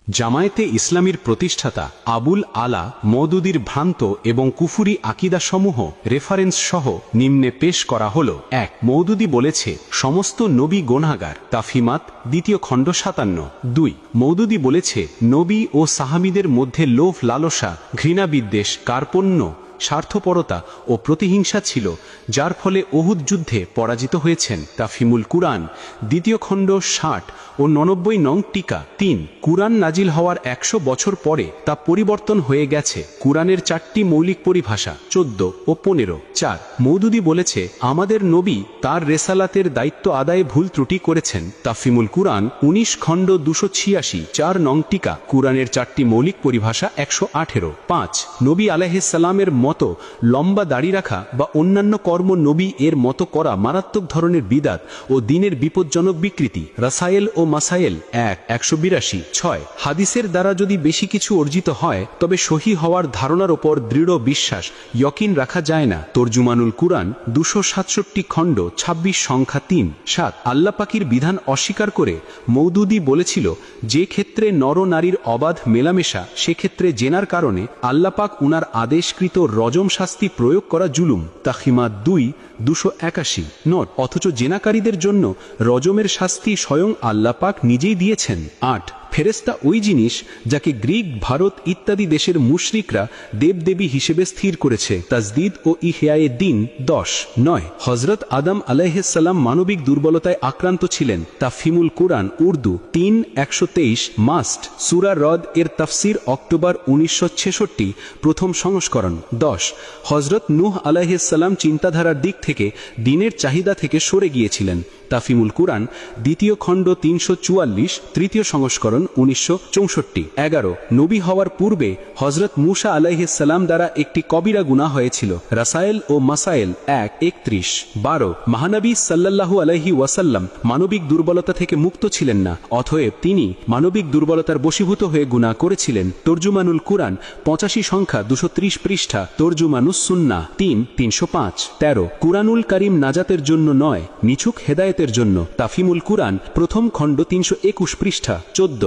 জামায়াতে ইসলামীর প্রতিষ্ঠাতা আবুল আলা মওদুদীর ভ্রান্ত এবং কুফুরি আকিদাসমূহ রেফারেন্স সহ নিম্নে পেশ করা হল। ১. মওদুদী বলেছে সমস্ত নবী গুনাহগার, তাফহিমাত ২য় খণ্ড ৫৭। ২. মওদুদী বলেছে নবী ও সাহাবীদের মধ্যে লোভ, লালসা, ঘৃণাবিদ্বেষ, কার্পণ্য, স্বার্থপরতা ও প্রতিহিংসা ছিল, যার ফলে উহুদ যুদ্ধে পরাজিত হয়েছেন। তাফহিমুল কুরআন ২য় খণ্ড ৬০ ও ৯৯ নং টিকা। ৩. কুরআন নাজিল হওয়ার ১০০ বছর পরে তা পরিবর্তন হয়ে গেছে। কুরআনের ৪টি মৌলিক পরিভাষা ১৪ ও ১৫। ৪. মওদুদী বলেছে আমাদের নবী তার রেসালাতের দায়িত্ব আদায়ে ভুল ত্রুটি করেছেন। তাফহিমুল কুরআন ১৯ খণ্ড ২৮৬ ৪ নং টিকা। কুরআনের ৪টি মৌলিক পরিভাষা ১১৮। ৫. নবী আলাইহিসসালামের মতো লম্বা দাড়ি রাখা বা অন্যান্য কর্ম নবী এর মতো করা মারাত্মক ধরনের বিদাত ও দ্বীনের বিপজ্জনক বিকৃতি। রাসায়েল ও মাসায়েল ১ ১৮২। ৬. হাদিসের দ্বারা যদি বেশি কিছু অর্জিত হয় তবে সহি হওয়ার ধারণার ওপর দৃঢ় বিশ্বাস ইয়কিন রাখা যায় না। তর্জুমানুল কুরআন ২৬৭ খণ্ড ২৬ সংখ্যা ৩। ৭. আল্লাহ পাকের বিধান অস্বীকার করে মওদুদী বলেছিল যে ক্ষেত্রে নর নারীর অবাধ মেলামেশা সেক্ষেত্রে জেনার কারণে আল্লাহ পাক উনার আদেশকৃত রজম শাস্তি প্রয়োগ করা জুলুম। তাহিমাত ২ ২৮১। নট অথচ জেনাকারীদের জন্য রজমের শাস্তি স্বয়ং আল্লাহ পাক নিজেই দিয়েছেন। ৮. ফেরেশতা ওই জিনিস যাকে গ্রিক, ভারত ইত্যাদি দেশের মুশরিকরা দেবদেবী হিসেবে স্থির করেছে। তাজদিদ ও ইহয়ায়ে দ্বীন ১০। ৯. হযরত আদম আলাইহিসসালাম মানবিক দুর্বলতায় আক্রান্ত ছিলেন। তাফহিমুল কুরআন উর্দু ৩ ১২৩ মাস্ট সূরা রদ এর তাফসির অক্টোবর ১৯৬৬ প্রথম সংস্করণ। ১০. হযরত নূহ আলাইহিসসালাম চিন্তাধারার দিক থেকে দ্বীনের চাহিদা থেকে সরে গিয়েছিলেন। তাফহিমুল কুরআন ২য় খণ্ড ৩৪৪ তৃতীয় সংস্করণ ১৯৬৪। ১১. নবী হওয়ার পূর্বে হযরত মূসা আলাইহিসসালাম দ্বারা একটি কবিরা গুনাহ হয়েছিল। রাসায়েল ও মাসায়েল ১ ৩১। ১২. মহানবী সাল্লাল্লাহু আলাইহি ওয়াসাল্লাম মানবিক দুর্বলতা থেকে মুক্ত ছিলেন না, অতএব তিনি মানবিক দুর্বলতার বশীভূত হয়ে গুনাহ করেছিলেন। তর্জুমানুল কুরআন ৮৫ সংখ্যা ২৩০ পৃষ্ঠা। তর্জুমানুস সুন্নাহ ৩ ৩০৫। ১৩. কুরআনুল কারীম নাজাতের জন্য নয়, নিছক হেদায়েতের জন্য। তাফহিমুল কুরআন প্রথম খণ্ড ৩২১ পৃষ্ঠা। ১৪.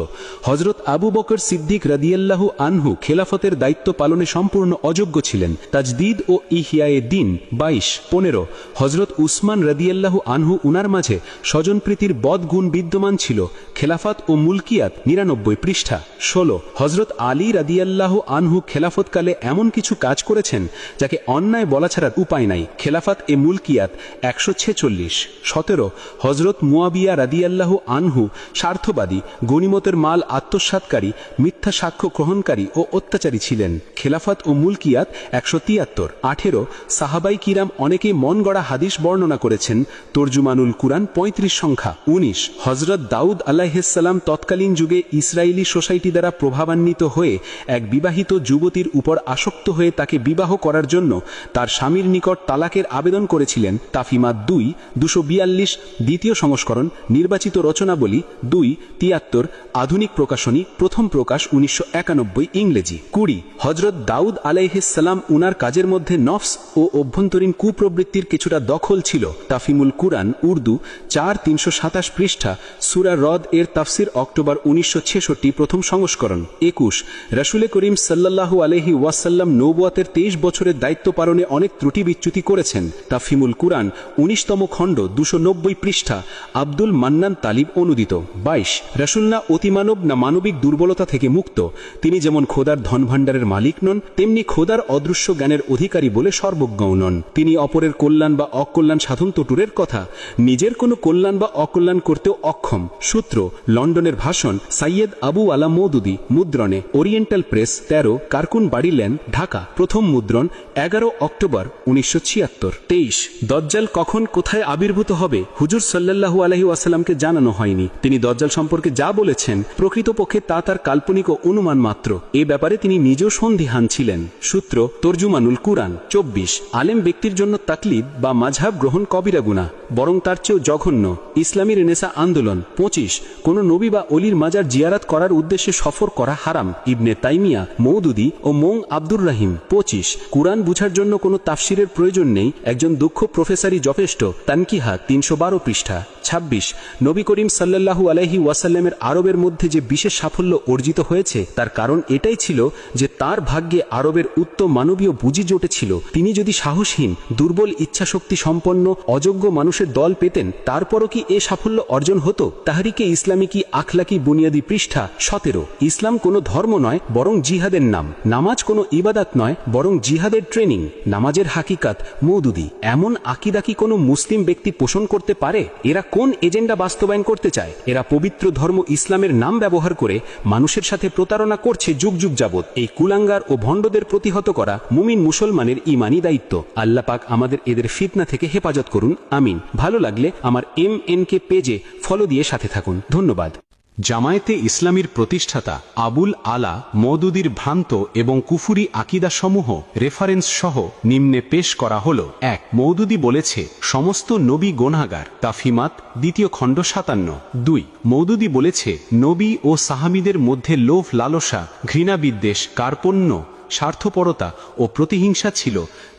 হযরত আবু বকর সিদ্দিক রাদিয়াল্লাহু আনহু খেলাফতের দায়িত্ব পালনে সম্পূর্ণ অযোগ্য ছিলেন। তাজদিদ ও ইহয়ায়ে দ্বীন ২২। ১৫. হযরত উসমান রাদিয়াল্লাহু আনহু উনার মাঝে স্বজনপ্রীতির বদগুণ বিদ্যমান ছিল। খেলাফত ও মুলকিয়াত ৯৯ পৃষ্ঠা। ১৬. হযরত আলী রাদিয়াল্লাহু আনহু খেলাফতকালে এমন কিছু কাজ করেছেন যাকে অন্যায় বলা ছাড়া উপায় নাই। খেলাফত এ মুলকিয়াত ১৪৬। ১৭. হযরত মুয়াবিয়া রাদিয়াল্লাহু আনহু স্বার্থবাদী, গনিমতের মাল আত্মসাৎকারী, মিথ্যা সাক্ষ্য গ্রহণকারী ও অত্যাচারী ছিলেন। খেলাফত ও মুলকিয়াত ১৭৩। ১৮. সাহাবাই কিরাম অনেকেই মন গড়া হাদিস বর্ণনা করেছেন। তর্জুমানুল কুরআন ৩৫ সংখ্যা। ১৯. হযরত দাউদ আলাইহিসসালাম তৎকালীন যুগে ইসরায়েলি সোসাইটি দ্বারা প্রভাবান্বিত হয়ে এক বিবাহিত যুবতীর উপর আসক্ত হয়ে তাকে বিবাহ করার জন্য তার স্বামীর নিকট তালাকের আবেদন করেছিলেন। তাফহিমাত ২ ২৪২ দ্বিতীয় সংস্করণ। নির্বাচিত রচনাবলী ২ ৭৩ আধুনিক প্রকাশনী প্রথম প্রকাশ ১৯৯১ ইংরেজি। ২০. হযরত দাউদ আলাইহিসসালাম উনার কাজের মধ্যে নফস ও অভ্যন্তরীণ কুপ্রবৃত্তির কিছুটা দখল ছিল। তাফহিমুল কুরআন উর্দু ৪ ৩২৭ পৃষ্ঠা। সূরা রদ এর তাফসির অক্টোবর ১৯৬৬ প্রথম সংস্করণ। ২১. রাসূল করিম সাল্লাল্লাহু আলাইহি ওয়াসাল্লাম নবুয়াতের ২৩ বছরের দায়িত্ব পালনে অনেক ত্রুটি বিচ্যুতি করেছেন। তাফহিমুল কুরআন ১৯তম খণ্ড ২৯০ পৃষ্ঠা। আব্দুল মান্নান তালিব অনুদিত। ২২. রাসূল না অতিমানব না মানবিক দুর্বলতা থেকে মুক্ত। তিনি যেমন খোদার ধনভাণ্ডারের মালিক নন, তেমনি খোদার অদৃশ্য জ্ঞানের অধিকারী বলে সর্বজ্ঞও নন। তিনি অপরের কল্যাণ বা অকল্যাণ সাধন তো দূরের কথা, নিজের কোনো কল্যাণ বা অকল্যাণ করতেও অক্ষম। সূত্র লন্ডনের ভাষণ সাইয়েদ আবু আলা মওদুদী, মুদ্রণে ওরিয়েন্টাল প্রেস ১৩ কারকুন বাড়ি লেন, ঢাকা। প্রথম মুদ্রণ ১১ অক্টোবর ১৯৭৬। ২৩. দজ্জাল কখন কোথায় আবির্ভূত হবে হুজুর সাল্লাল্লাহু আলাইহি ওয়াসাল্লামকে জানানো হয়নি। তিনি দজ্জাল সম্পর্কে যা বলেছেন প্রকৃতপক্ষে তা তার কাল্পনিক ও অনুমান মাত্র। এ ব্যাপারে তিনি নিজেও সন্দিহান ছিলেন। সূত্র তর্জুমানুল কুরআন। ২৪. আলেম ব্যক্তির জন্য তাকলিদ বা মাযহাব গ্রহণ কবিরা গুনাহ, বরং তার চেয়েও জঘন্য। ইসলামী রেনেসা আন্দোলন। ২৫. কোন নবী বা অলির মাজার জিয়ারত করার উদ্দেশ্যে সফর করা হারাম। ইবনে তাইমিয়া, মওদুদী ও মৌ আব্দুর রহিম। ২৫. কুরআন বুঝার জন্য কোনো তাফসিরের প্রয়োজন নেই, একজন দক্ষ প্রফেসরই যথেষ্ট। তানকিহা ৩১২ পৃষ্ঠা। ২৬. নবী করিম সাল্লাল্লাহু আলাইহি ওয়াসাল্লামের আরবের মধ্যে যে বিশেষ সাফল্য অর্জিত হয়েছে তার কারণ এটাই ছিল যে তার ভাগ্যে আরবের উত্তম মানবীয় পুঁজি জুটেছিল। তিনি যদি সাহসহীন, দুর্বল ইচ্ছাশক্তি সম্পন্ন অযোগ্য মানুষের দল পেতেন, তারপরও কি এ সাফল্য অর্জন হতো? তাহরিকে ইসলামী কি আখলাকি বুনিয়াদি, পৃষ্ঠা 17। ইসলাম কোনো ধর্ম নয় বরং জিহাদের নাম। নামাজ কোনো ইবাদত নয় বরং জিহাদের ট্রেনিং। নামাজের হাকিকাত মওদুদি। এমন আকীদা কি কোনো মুসলিম ব্যক্তি পোষণ করতে পারে? এরা কোন এজেন্ডা বাস্তবায়ন করতে চায়? এরা পবিত্র ধর্ম ইসলামের নাম ব্যবহার করে মানুষের সাথে প্রতারণা করছে যুগ যুগ যাবৎ। এই কুলাঙ্গার ও ভণ্ডদের প্রতিহত করা মুমিন মুসলমানের ঈমানি দায়িত্ব। আল্লাহ পাক আমাদের এদের ফিতনা থেকে হেফাজত করুন, আমিন। ভালো লাগলে আমার MNK পেজে ফলো দিয়ে সাথে থাকুন। ধন্যবাদ। জামায়াতে ইসলামীর প্রতিষ্ঠাতা আবুল আলা মওদুদীর ভ্রান্ত এবং কুফুরি আকিদাসমূহ রেফারেন্স সহ নিম্নে পেশ করা হল। 1 মওদুদী বলেছে সমস্ত নবী গুনাহগার, তাফহিমাত 2 খণ্ড 57। 2 মওদুদী বলেছে নবী ও সাহাবীদের মধ্যে লোভ, লালসা, ঘৃণা, বিদ্বেষ, কার্পণ্য, স্বার্থপরতা ও প্রতিহিংসা ছিল,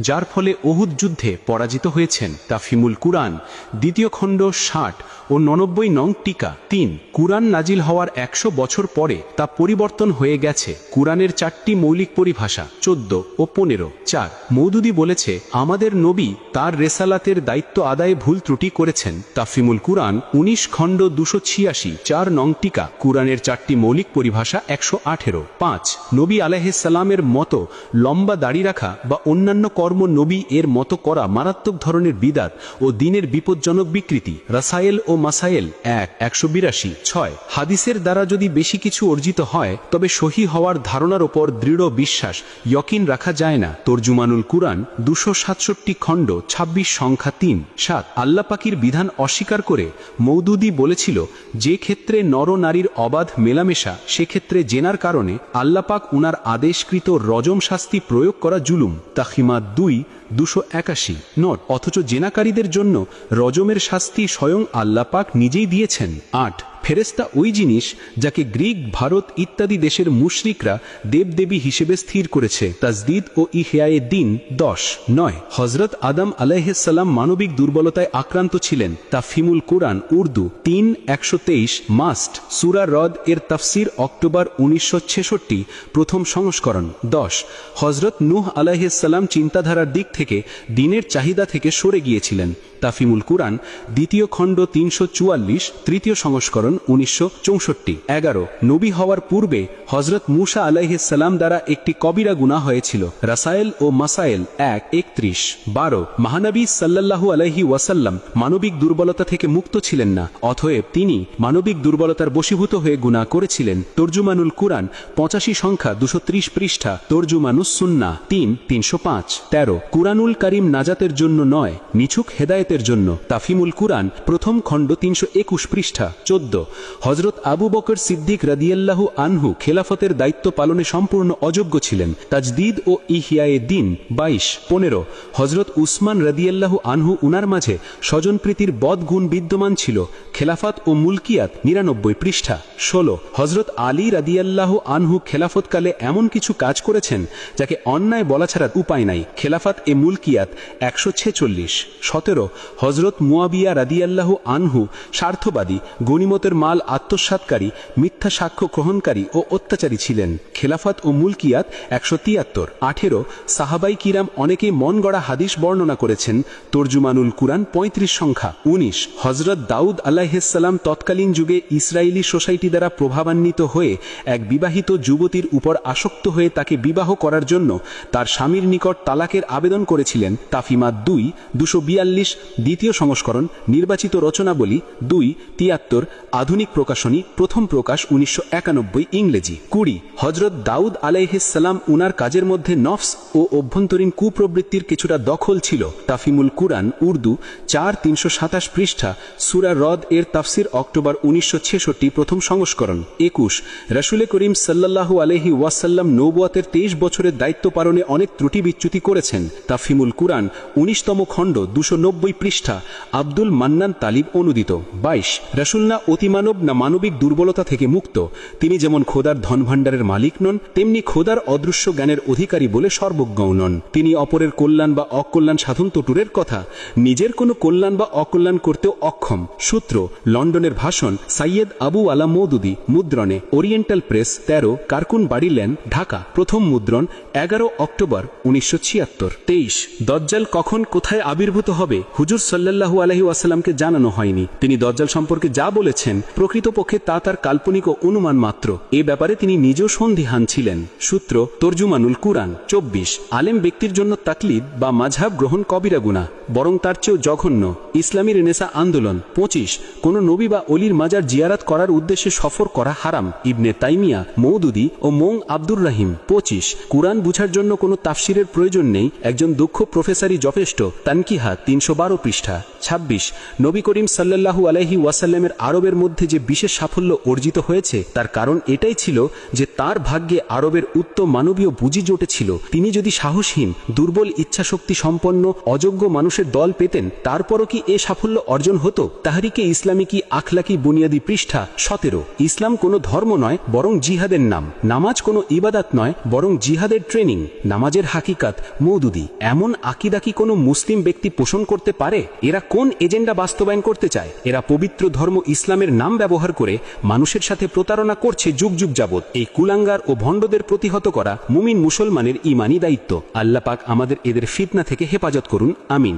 যার ফলে উহুদ যুদ্ধে পরাজিত হয়েছেন। তাফহিমুল কুরআন 2 খণ্ড 60 ও 99 নং টিকা। 3 কুরআন নাজিল হওয়ার 100 বছর পরে তা পরিবর্তন হয়ে গেছে। কুরআনের 4টি মৌলিক পরিভাষা 14 ও 15। 4 মওদুদী বলেছে আমাদের নবী তার রেসালাতের দায়িত্ব আদায়ে ভুল ত্রুটি করেছেন। তাফহিমুল কুরআন 19 খণ্ড 286 4 নং টিকা। কুরআনের 4টি মৌলিক পরিভাষা 118। 5 নবী আলাইহিস সালামের মতো লম্বা দাড়ি রাখা বা অন্যান্য কর্ম নবী এর মতো করা মারাত্মক ধরনের বিদাত ও দ্বীনের বিপজ্জনক বিকৃতি। রাসায়েল ও মাসায়েল 182। 6 হাদিসের দ্বারা যদি বেশি কিছু অর্জিত হয় তবে সহি হওয়ার ধারণার ওপর দৃঢ় বিশ্বাস ইয়কিন রাখা যায় না। তরজুমানুল কুরআন 267 খণ্ড 26 সংখ্যা 3। 7 আল্লাহ পাকের বিধান অস্বীকার করে মওদুদী বলেছিল যে ক্ষেত্রে নর নারীর অবাধ মেলামেশা, সেক্ষেত্রে জেনার কারণে আল্লাহ পাক উনার আদেশকৃত রজম শাস্তি প্রয়োগ করা জুলুম। তাহিমাত 281। নোট অথচ জেনাকারীদের জন্য রজমের শাস্তি স্বয়ং আল্লাহ পাক নিজেই দিয়েছেন। 8 ফেরেশতা ওই জিনিস যাকে গ্রিক, ভারত ইত্যাদি দেশের মুশরিকরা দেবদেবী হিসেবে স্থির করেছে। তাজদিদ ও ইহয়ায়ে দ্বীন 10। 9 হযরত আদম আলাইহিস সালাম মানবিক দুর্বলতায় আক্রান্ত ছিলেন। তাফহিমুল কুরআন উর্দু 3 123 মাস্ট সূরা রদ এর তাফসির অক্টোবর 1966 প্রথম সংস্করণ। 10 হযরত নূহ আলাইহিস সালাম চিন্তাধারার দিক থেকে দ্বীনের চাহিদা থেকে সরে গিয়েছিলেন। তাফহিমুল কুরআন 2 খণ্ড 344 তৃতীয় সংস্করণ 1964। 11 নবী হওয়ার পূর্বে হযরত মূসা আলাইহিস সালাম দ্বারা একটি কবিরা গুনাহ হয়েছিল। রাসায়েল ও মাসায়েল 1:31। 12 মহানবী সাল্লাল্লাহু আলাইহি ওয়াসাল্লাম মানবিক দুর্বলতা থেকে মুক্ত ছিলেন না, অতএব তিনি মানবিক দুর্বলতার বশীভূত হয়ে গুনাহ করেছিলেন। তরজুমানুল কুরআন 85 সংখ্যা 230 পৃষ্ঠা। তরজুমানুস সুন্নাহ 305। 13 কুরআনুল কারীম নাজাতের জন্য নয়, নিছক হেদায়েতের জন্য। তাফহিমুল কুরআন প্রথম খণ্ড 321 পৃষ্ঠা। 14 হযরত আবু বকর সিদ্দিক রাদিয়াল্লাহু আনহু খেলাফতের দায়িত্ব পালনে সম্পূর্ণ অযোগ্য ছিলেন। তাজদিদ ও ইহয়ায়ে দ্বীন 22। 15 হযরত উসমান রাদিয়াল্লাহু আনহু উনার মাঝে স্বজনপ্রীতির বদগুণ বিদ্যমান ছিল। খেলাফত ও মুলকিয়াত 99 পৃষ্ঠা। 16 হযরত আলী রাদিয়াল্লাহু আনহু খেলাফতকালে এমন কিছু কাজ করেছেন যাকে অন্যায় বলা ছাড়া উপায় নাই। খেলাফত এ মুলকিয়াত 146। 17 হযরত মুয়াবিয়া রাদিয়াল্লাহু আনহু স্বার্থবাদী, গনিমতের মাল আত্মসাৎকারী, মিথ্যা সাক্ষ্য গ্রহণকারী ও অত্যাচারী ছিলেন। খেলাফত ও মুলকিয়াত 173। 18 সাহাবাই কিরাম অনেকেই মন গড়া হাদিস বর্ণনা করেছেন। তরজুমানুল কুরআন 35 সংখ্যা। 19 হযরত দাউদ আলাইহিস সালাম তৎকালীন যুগে ইসরায়েলি সোসাইটি দ্বারা প্রভাবান্বিত হয়ে এক বিবাহিত যুবতীর উপর আসক্ত হয়ে তাকে বিবাহ করার জন্য তার স্বামীর নিকট তালাকের আবেদন করেছিলেন। তাফহিমাত 2 242 দ্বিতীয় সংস্করণ। নির্বাচিত রচনাবলী 2 73 আধুনিক প্রকাশনী, প্রথম প্রকাশ 1991 ইংরেজি। 20 হযরত দাউদ আলাইহিস সালাম উনার কাজের মধ্যে নফস ও অভ্যন্তরীণ কুপ্রবৃত্তির কিছুটা দখল ছিল। তাফহিমুল কুরআন উর্দু 4 327 পৃষ্ঠা। সূরা রদ এর তাফসির অক্টোবর 1966 প্রথম সংস্করণ। 21 রাসূল করিম সাল্লাল্লাহু আলাইহি ওয়াসাল্লাম নবুয়তের 23 বছরের দায়িত্ব পালনে অনেক ত্রুটি বিচ্যুতি করেছেন। তাফহিমুল কুরআন 19তম খণ্ড 290 পৃষ্ঠা। আব্দুল মান্নান তালিব অনুদিত। 22 রাসূলনা অতি মানব না মানবিক দুর্বলতা থেকে মুক্ত। তিনি যেমন খোদার ধনভাণ্ডারের মালিক নন, তেমনি খোদার অদৃশ্য জ্ঞানের অধিকারী বলে সর্বজ্ঞও নন। তিনি অপরের কল্যাণ বা অকল্যাণ সাধন তো দূরের কথা, নিজের কোনো কল্যাণ বা অকল্যাণ করতেও অক্ষম। সূত্র লন্ডনের ভাষণ, সাইয়েদ আবু আলা মওদুদী, মুদ্রণে ওরিয়েন্টাল প্রেস, 13 কারকুন বাড়ি লেন, ঢাকা। প্রথম মুদ্রণ 11 অক্টোবর 1976। 23 দজ্জাল কখন কোথায় আবির্ভূত হবে হুজুর সাল্লাল্লাহু আলাইহি ওয়াসাল্লামকে জানানো হয়নি। তিনি দজ্জাল সম্পর্কে যা বলেছেন প্রকৃতপক্ষে তা তার কাল্পনিক ও অনুমান মাত্র। এ ব্যাপারে তিনি নিজেও সন্দিহান ছিলেন। সূত্র তরজুমানুল কুরআন। 24 আলেম ব্যক্তির জন্য তাকলিদ বা মাযহাব গ্রহণ কবিরা গুনাহ, বরং তার চেয়েও জঘন্য। ইসলামী রেনেসা আন্দোলন। 25 কোন নবী বা অলির মাজার জিয়ারাত করার উদ্দেশ্যে সফর করা হারাম। ইবনে তাইমিয়া, মওদুদী ও মোং আব্দুর রহিম। 25 কুরআন বুঝার জন্য কোনো তাফসিরের প্রয়োজন নেই, একজন দক্ষ প্রফেসরই যথেষ্ট। তানকিহা 312 পৃষ্ঠা। 26 নবী করিম সাল্লাল্লাহু আলাইহি ওয়াসাল্লামের আরবের মধ্যে যে বিশেষ সাফল্য অর্জিত হয়েছে তার কারণ এটাই ছিল যে তার ভাগ্যে আরবের উত্তম মানবীয় বুঝি জোটেছিল। তিনি যদি সাহসহীন, দুর্বল ইচ্ছাশক্তি সম্পন্ন অযোগ্য মানুষের দল পেতেন, তারপরও কি এ সাফল্য অর্জন হতো? তাহরিকে ইসলামী কি আখলাকি বুনিয়াদি পৃষ্ঠা 17 ইসলাম কোনো ধর্ম নয় বরং জিহাদের নাম। নামাজ কোনো ইবাদত নয় বরং জিহাদের ট্রেনিং। নামাজের হাকিকাত। মওদুদী এমন আকীদা কি কোনো মুসলিম ব্যক্তি পোষণ করতে পারে? এরা কোন এজেন্ডা বাস্তবায়ন করতে চায়? এরা পবিত্র ধর্ম ইসলামের নাম ব্যবহার করে মানুষের সাথে প্রতারণা করছে যুগ যুগ যাবৎ। এই কুলাঙ্গার ও ভণ্ডদের প্রতিহত করা মুমিন মুসলমানের ঈমানি দায়িত্ব। আল্লাহ পাক আমাদের এদের ফিতনা থেকে হেফাজত করুন, আমিন।